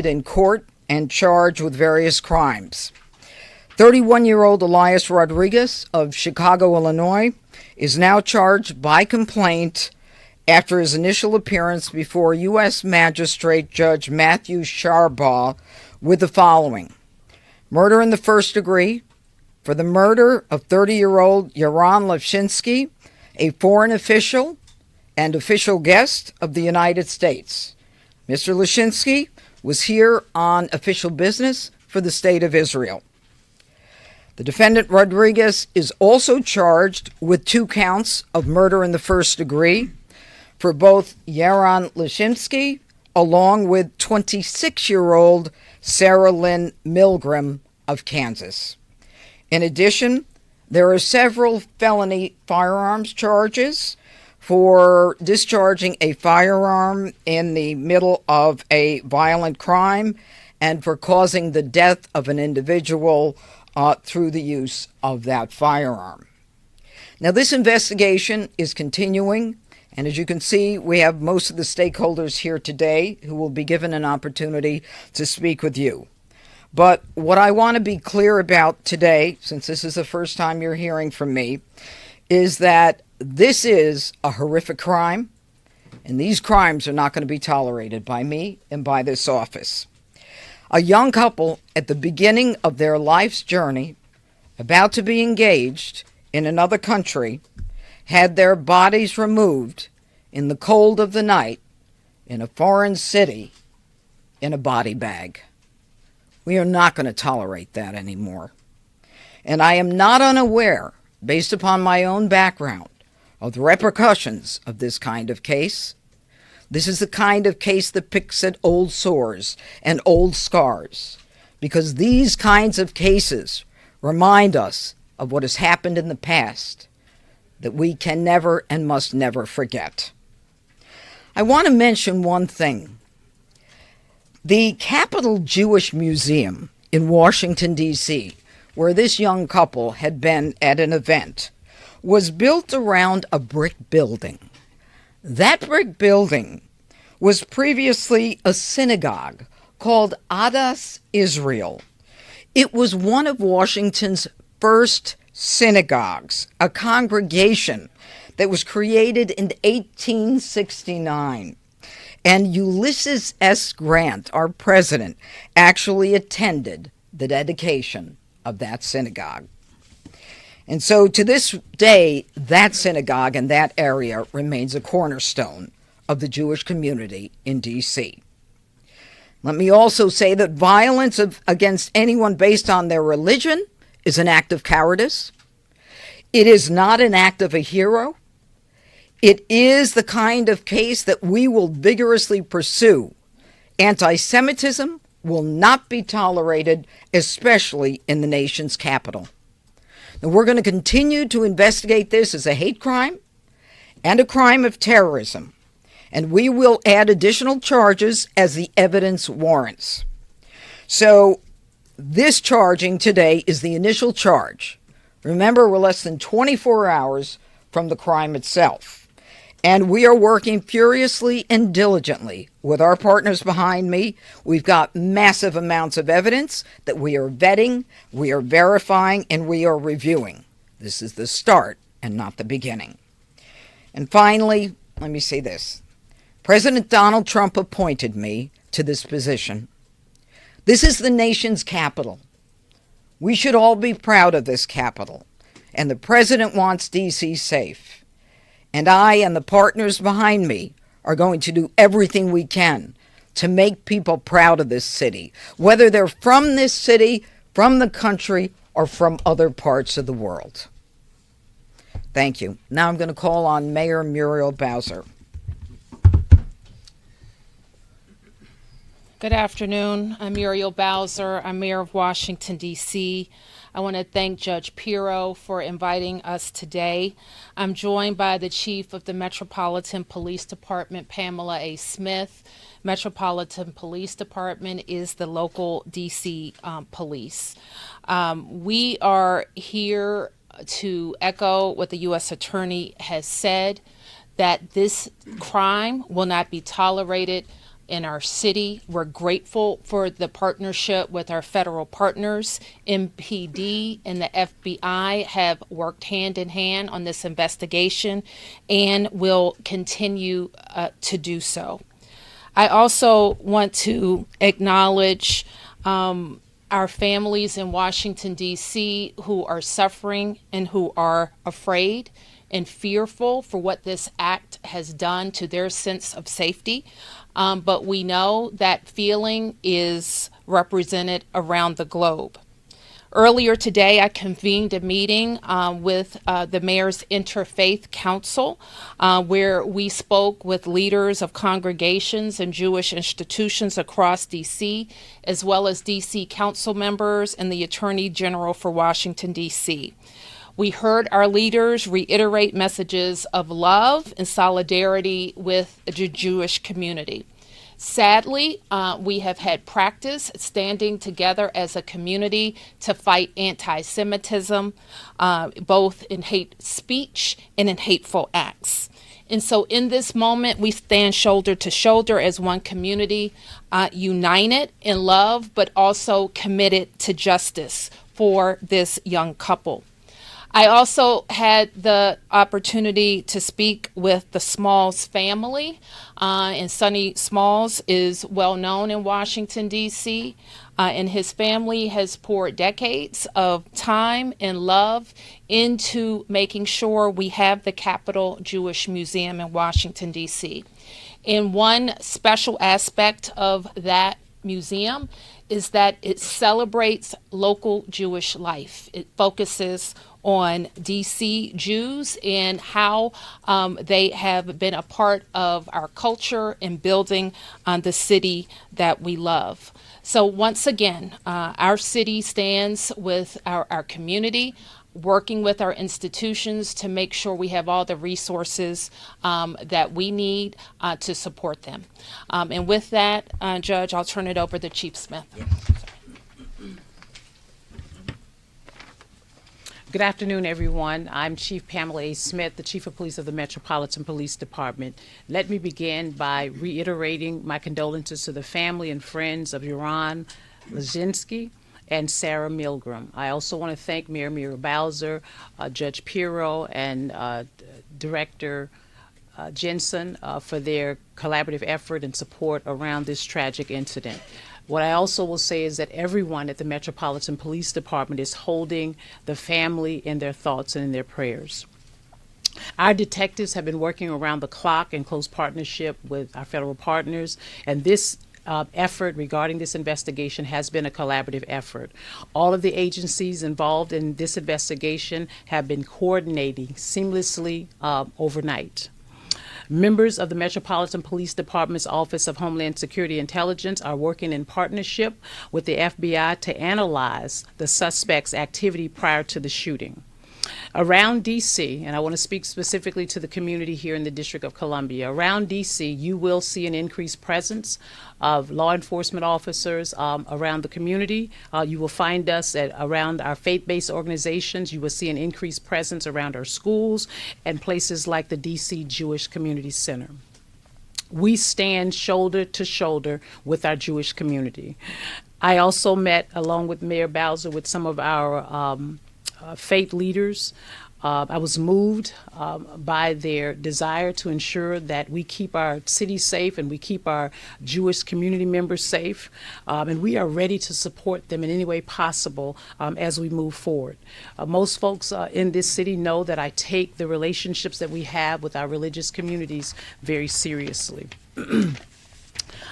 in court and charged with various crimes. 31-year-old Elias Rodriguez of Chicago, Illinois, is now charged by complaint after his initial appearance before U.S. Magistrate Judge Matthew Sharbaugh with the following: murder in the first degree for the murder of 30-year-old Yaron Levshinsky, a foreign official and official guest of the United States. Mr. Levshinsky was here on official business for the State of Israel. The defendant Rodriguez is also charged with 2 counts of murder in the first degree for both Yaron Levshinsky along with 26-year-old Sarah Lynn Milgram of Kansas. In addition, there are several felony firearms charges for discharging a firearm in the middle of a violent crime and for causing the death of an individual through the use of that firearm. Now, this investigation is continuing, and as you can see, we have most of the stakeholders here today who will be given an opportunity to speak with you. But what I want to be clear about today, since this is the first time you're hearing from me, is that this is a horrific crime, and these crimes are not going to be tolerated by me and by this office. A young couple at the beginning of their life's journey, about to be engaged in another country, had their bodies removed in the cold of the night in a foreign city in a body bag. We are not going to tolerate that anymore. And I am not unaware, based upon my own background, of the repercussions of this kind of case. This is the kind of case that picks at old sores and old scars, because these kinds of cases remind us of what has happened in the past that we can never and must never forget. I want to mention one thing. The Capitol Jewish Museum in Washington, D.C., where this young couple had been at an event, was built around a brick building. That brick building was previously a synagogue called Adas Israel. It was one of Washington's first synagogues, a congregation that was created in 1869. And Ulysses S. Grant, our president, actually attended the dedication of that synagogue. And so to this day, that synagogue and that area remains a cornerstone of the Jewish community in D.C. Let me also say that violence against anyone based on their religion is an act of cowardice. It is not an act of a hero. It is the kind of case that we will vigorously pursue. Anti-Semitism will not be tolerated, especially in the nation's capital. Now, we're going to continue to investigate this as a hate crime and a crime of terrorism, and we will add additional charges as the evidence warrants. So this charging today is the initial charge. Remember, we're less than 24 hours from the crime itself, and we are working furiously and diligently with our partners behind me. We've got massive amounts of evidence that we are vetting, we are verifying, and we are reviewing. This is the start and not the beginning. And finally, let me say this. President Donald Trump appointed me to this position. This is the nation's capital. We should all be proud of this capital. And the president wants D.C. safe. And I and the partners behind me are going to do everything we can to make people proud of this city, whether they're from this city, from the country, or from other parts of the world. Thank you. Now I'm going to call on Mayor Muriel Bowser. Good afternoon. I'm Muriel Bowser. I'm Mayor of Washington, D.C. I want to thank Judge Pirro for inviting us today. I'm joined by the Chief of the Metropolitan Police Department, Pamela A. Smith. Metropolitan Police Department is the local D.C. police. We are here to echo what the U.S. Attorney has said, that this crime will not be tolerated in our city. We're grateful for the partnership with our federal partners. MPD and the FBI have worked hand in hand on this investigation and will continue to do so. I also want to acknowledge our families in Washington, D.C., who are suffering and who are afraid and fearful for what this act has done to their sense of safety. But we know that feeling is represented around the globe. Earlier today, I convened a meeting with the Mayor's Interfaith Council, where we spoke with leaders of congregations and Jewish institutions across D.C., as well as D.C. council members and the Attorney General for Washington, D.C. We heard our leaders reiterate messages of love and solidarity with the Jewish community. Sadly, we have had practice standing together as a community to fight anti-Semitism, both in hate speech and in hateful acts. And so in this moment, we stand shoulder to shoulder as one community, united in love, but also committed to justice for this young couple. I also had the opportunity to speak with the Smalls family, and Sonny Smalls is well known in Washington, D.C., and his family has poured decades of time and love into making sure we have the Capitol Jewish Museum in Washington, D.C. And one special aspect of that museum is that it celebrates local Jewish life. It focuses on DC Jews and how they have been a part of our culture and building the city that we love. So once again, our city stands with our community, working with our institutions to make sure we have all the resources that we need to support them. And with that, Judge, I'll turn it over to Chief Smith. Good afternoon, everyone. I'm Chief Pamela A. Smith, the Chief of Police of the Metropolitan Police Department. Let me begin by reiterating my condolences to the family and friends of Yoran Lazinski and Sarah Milgram. I also want to thank Mayor Muriel Bowser, Judge Pirro, and Director Jensen for their collaborative effort and support around this tragic incident. What I also will say is that everyone at the Metropolitan Police Department is holding the family in their thoughts and in their prayers. Our detectives have been working around the clock in close partnership with our federal partners, and this effort regarding this investigation has been a collaborative effort. All of the agencies involved in this investigation have been coordinating seamlessly overnight. Members of the Metropolitan Police Department's Office of Homeland Security Intelligence are working in partnership with the FBI to analyze the suspect's activity prior to the shooting. Around D.C., and I want to speak specifically to the community here in the District of Columbia, around D.C. you will see an increased presence of law enforcement officers around the community. You will find us around our faith-based organizations. You will see an increased presence around our schools and places like the D.C. Jewish Community Center. We stand shoulder to shoulder with our Jewish community. I also met, along with Mayor Bowser, with some of our faith leaders. I was moved by their desire to ensure that we keep our city safe and we keep our Jewish community members safe, and we are ready to support them in any way possible as we move forward. Most folks in this city know that I take the relationships that we have with our religious communities very seriously.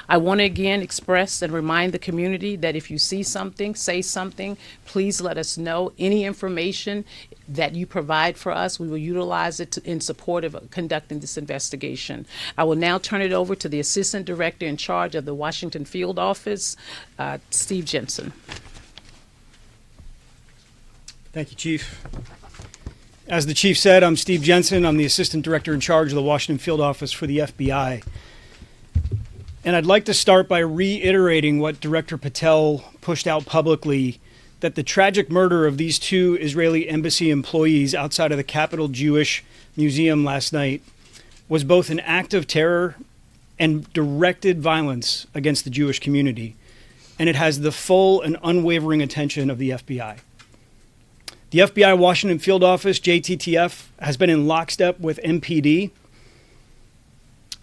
I want to again express and remind the community that if you see something, say something, please let us know. Any information that you provide for us, we will utilize it in support of conducting this investigation. I will now turn it over to the Assistant Director in charge of the Washington Field Office, Steve Jensen. Thank you, Chief. As the Chief said, I'm Steve Jensen. I'm the Assistant Director in charge of the Washington Field Office for the FBI. And I'd like to start by reiterating what Director Patel pushed out publicly, that the tragic murder of these two Israeli embassy employees outside of the Capitol Jewish Museum last night was both an act of terror and directed violence against the Jewish community, and it has the full and unwavering attention of the FBI. The FBI Washington Field Office, JTTF, has been in lockstep with MPD,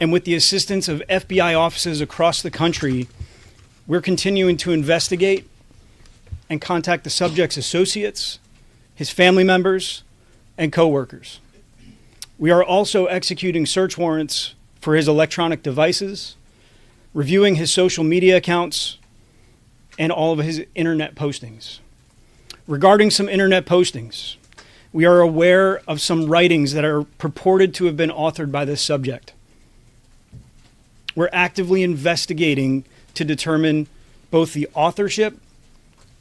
and with the assistance of FBI offices across the country, we're continuing to investigate and contact the subject's associates, his family members, and coworkers. We are also executing search warrants for his electronic devices, reviewing his social media accounts, and all of his internet postings. Regarding some internet postings, we are aware of some writings that are purported to have been authored by this subject. We're actively investigating to determine both the authorship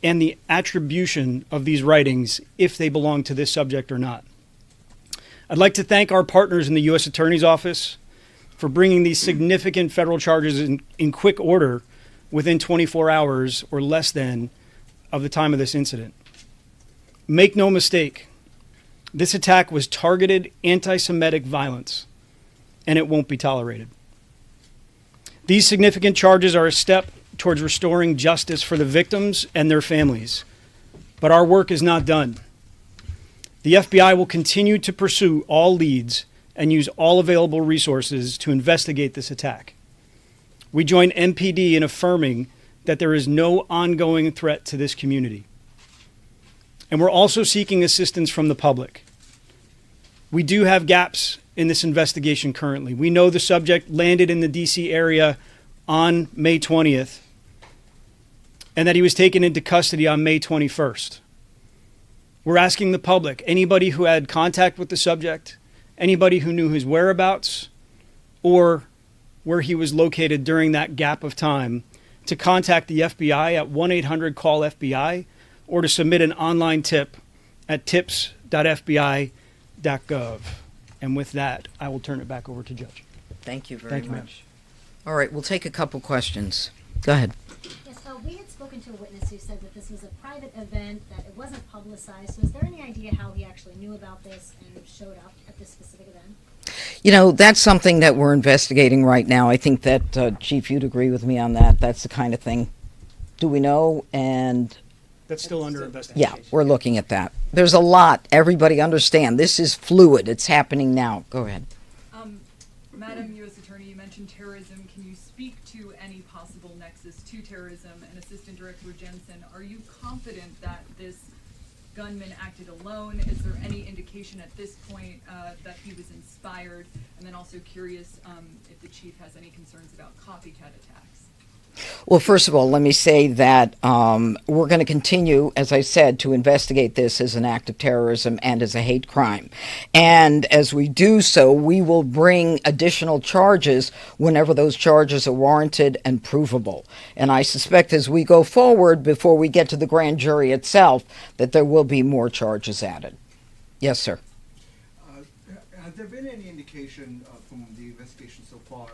and the attribution of these writings, if they belong to this subject or not. I'd like to thank our partners in the U.S. Attorney's Office for bringing these significant federal charges in quick order within 24 hours or less than of the time of this incident. Make no mistake, this attack was targeted anti-Semitic violence, and it won't be tolerated. These significant charges are a step towards restoring justice for the victims and their families, but our work is not done. The FBI will continue to pursue all leads and use all available resources to investigate this attack. We join MPD in affirming that there is no ongoing threat to this community. And we're also seeking assistance from the public. We do have gaps in this investigation currently. We know the subject landed in the DC area on May 20th and that he was taken into custody on May 21st. We're asking the public, anybody who had contact with the subject, anybody who knew his whereabouts or where he was located during that gap of time, to contact the FBI at 1-800-CALL-FBI or to submit an online tip at tips.fbi.gov. And with that, I will turn it back over to Judge. Thank you very Thank you, ma'am. much. All right, we'll take a couple questions. Go ahead. Yes, we had spoken to a witness who said that this was a private event, that it wasn't publicized. So is there any idea how he actually knew about this and showed up at this specific event? You know, that's something that we're investigating right now. I think that, Chief, you'd agree with me on that. That's the kind of thing. Do we know? And That's still under investigation. yeah, we're looking at that. There's a lot. Everybody understand. This is fluid. It's happening now. Go ahead. Madam U.S. Attorney, you mentioned terrorism. Can you speak to any possible nexus to terrorism? And Assistant Director Jensen, are you confident that this gunman acted alone? Is there any indication at this point that he was inspired? And then also curious if the chief has any concerns about copycat attacks. Well, first of all, let me say that we're going to continue, as I said, to investigate this as an act of terrorism and as a hate crime. And as we do so, we will bring additional charges whenever those charges are warranted and provable. And I suspect as we go forward, before we get to the grand jury itself, that there will be more charges added. Yes, sir. Has there been any indication from the investigation so far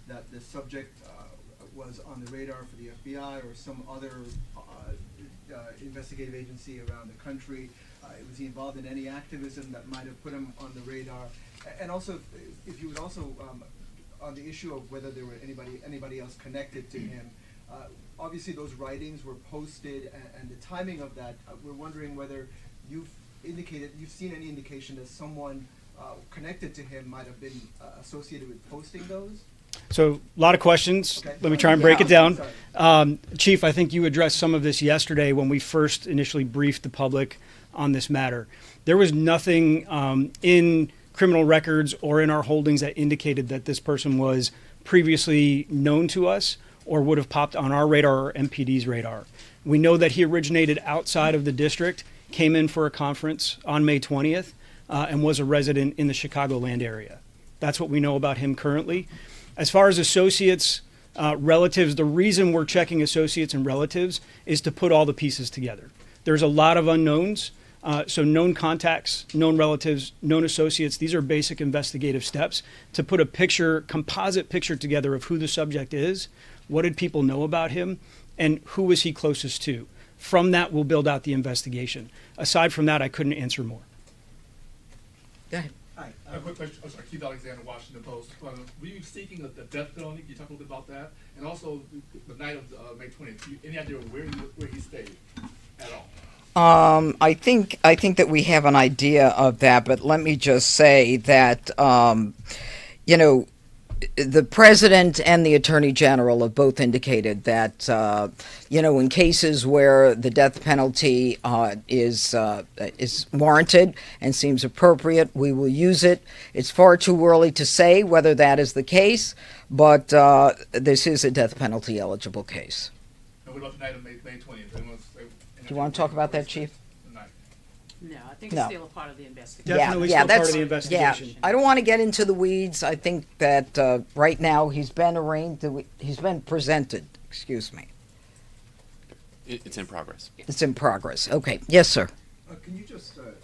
that the subject was on the radar for the FBI or some other investigative agency around the country? Was he involved in any activism that might have put him on the radar? And also, if you would also, on the issue of whether there were anybody else connected to him, obviously those writings were posted, and the timing of that, we're wondering whether you've seen any indication that someone connected to him might have been associated with posting those? So a lot of questions. Okay. Let me try and break it down. Sorry. Chief, I think you addressed some of this yesterday when we first initially briefed the public on this matter. There was nothing in criminal records or in our holdings that indicated that this person was previously known to us or would have popped on our radar or MPD's radar. We know that he originated outside of the district, came in for a conference on May 20th, and was a resident in the Chicagoland area. That's what we know about him currently. As far as associates, relatives, the reason we're checking associates and relatives is to put all the pieces together. There's a lot of unknowns, so known contacts, known relatives, known associates, these are basic investigative steps to put a picture, composite picture together of who the subject is, what did people know about him, and who was he closest to. From that, we'll build out the investigation. Aside from that, I couldn't answer more. Go ahead. Hi. I have a quick question. I'm sorry, Keith Alexander, Washington Post. Were you seeking the death penalty? Can you talk a little bit about that? And also, the night of May 20th, any idea where he stayed at all? I think that we have an idea of that, but let me just say that you know, the president and the attorney general have both indicated that in cases where the death penalty is warranted and seems appropriate, we will use it. It's far too early to say whether that is the case, but this is a death penalty eligible case. And what about the night of May 20th? Do you want to talk about that, Chief? No, I think it's No. still a part of the investigation. Definitely still part that's of the investigation. Yeah, I don't want to get into the weeds. I think that right now he's been arraigned. He's been presented. Excuse me. It's in progress. It's in progress. Okay. Yes, sir. Can you just, Mr.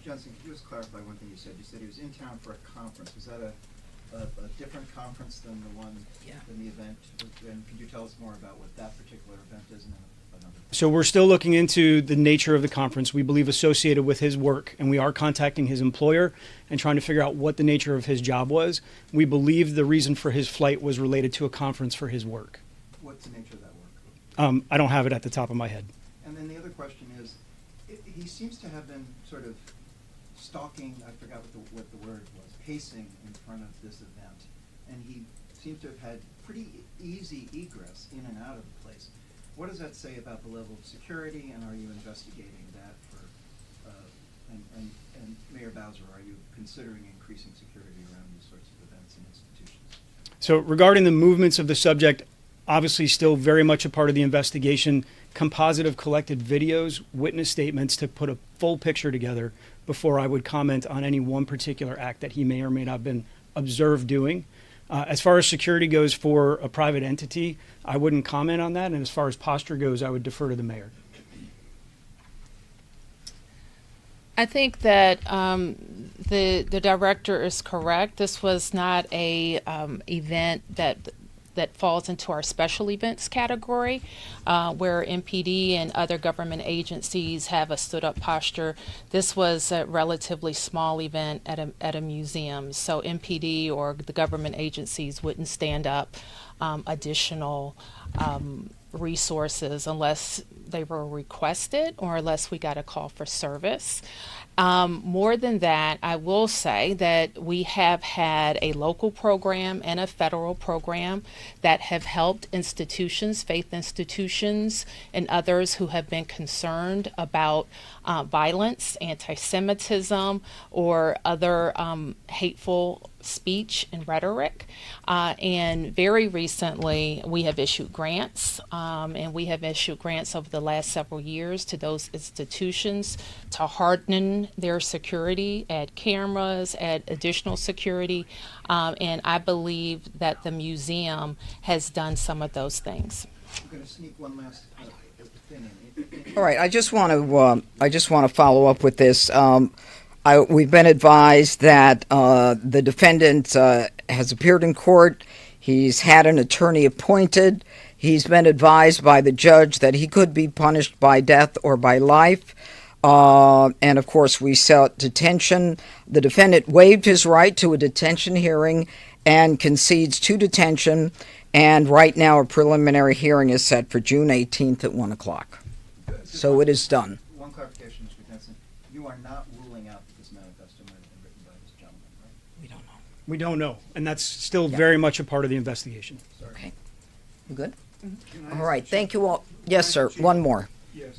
Jensen, can you just clarify one thing you said? You said he was in town for a conference. Was that a different conference than the one, than the event? And could you tell us more about what that particular event is and then another? So we're still looking into the nature of the conference, we believe associated with his work, and we are contacting his employer and trying to figure out what the nature of his job was. We believe the reason for his flight was related to a conference for his work. What's the nature of that work? I don't have it at the top of my head. And then the other question is, he seems to have been sort of stalking, I forgot what the word was, pacing in front of this event. And he seems to have had pretty easy egress in and out of the place. What does that say about the level of security, and are you investigating that for, and Mayor Bowser, are you considering increasing security around these sorts of events and institutions? So regarding the movements of the subject, obviously still very much a part of the investigation. Composite of collected videos, witness statements to put a full picture together before I would comment on any one particular act that he may or may not have been observed doing. As far as security goes for a private entity, I wouldn't comment on that. And as far as posture goes, I would defer to the mayor. I think that the director is correct. This was not a event that falls into our special events category, where MPD and other government agencies have a stood-up posture. This was a relatively small event at a museum, so MPD or the government agencies wouldn't stand up additional resources unless they were requested or unless we got a call for service. More than that, I will say that we have had a local program and a federal program that have helped institutions, faith institutions, and others who have been concerned about violence, anti-Semitism, or other hateful speech and rhetoric. And very recently, we have issued grants, and we have issued grants over the last several years to those institutions to harden their security, add cameras, add additional security, and I believe that the museum has done some of those things. I'm going to sneak one last thing in. All right. I just want to follow up with this. We've been advised that the defendant has appeared in court. He's had an attorney appointed. He's been advised by the judge that he could be punished by death or by life. And of course, we sought detention. The defendant waived his right to a detention hearing and concedes to detention. And right now, a preliminary hearing is set for June 18th at 1 o'clock. So it is done. One clarification, Mr. Jensen. You are not ruling out that this manifesto might have been written by this gentleman, right? We don't know. We don't know. And that's still very much a part of the investigation. Okay. You good? Can I All ask right. the Thank chief- you all. Yes, sir. Chief- One more. Yes.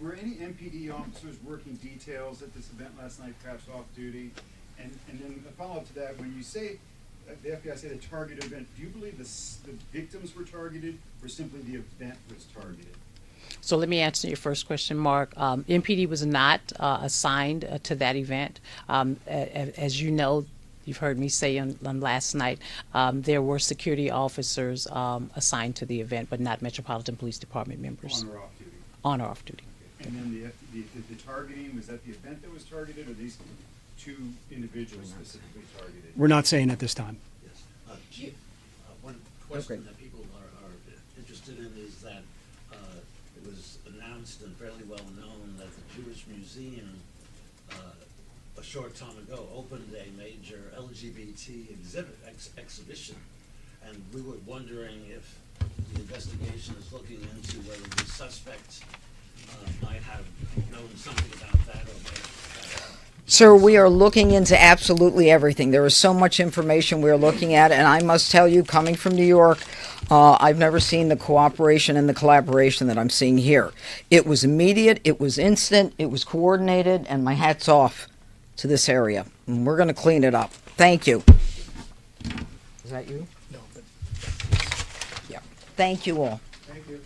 Were any MPD officers working details at this event last night, perhaps off duty? And then a follow-up to that, when you say, the FBI said a targeted event, do you believe the victims were targeted or simply the event was targeted? So let me answer your first question, Mark. MPD was not assigned to that event. As you know, you've heard me say on last night, there were security officers assigned to the event, but not Metropolitan Police Department members. On or off duty? On or off duty. And then the targeting, was that the event that was targeted or these two individuals specifically targeted? We're not saying at this time. Yes. Chief, one question that people are interested in is that it was announced and fairly well known that the Jewish Museum a short time ago, opened a major LGBT exhibition, and we were wondering if the investigation is looking into whether the suspect might have known something about that or may have. Sir, we are looking into absolutely everything. There is so much information we're looking at, and I must tell you, coming from New York, I've never seen the cooperation and the collaboration that I'm seeing here. It was immediate, it was instant, it was coordinated, and my hat's off to this area. And we're going to clean it up. Thank you. Is that you? No, but Yeah. Thank you all. Thank you.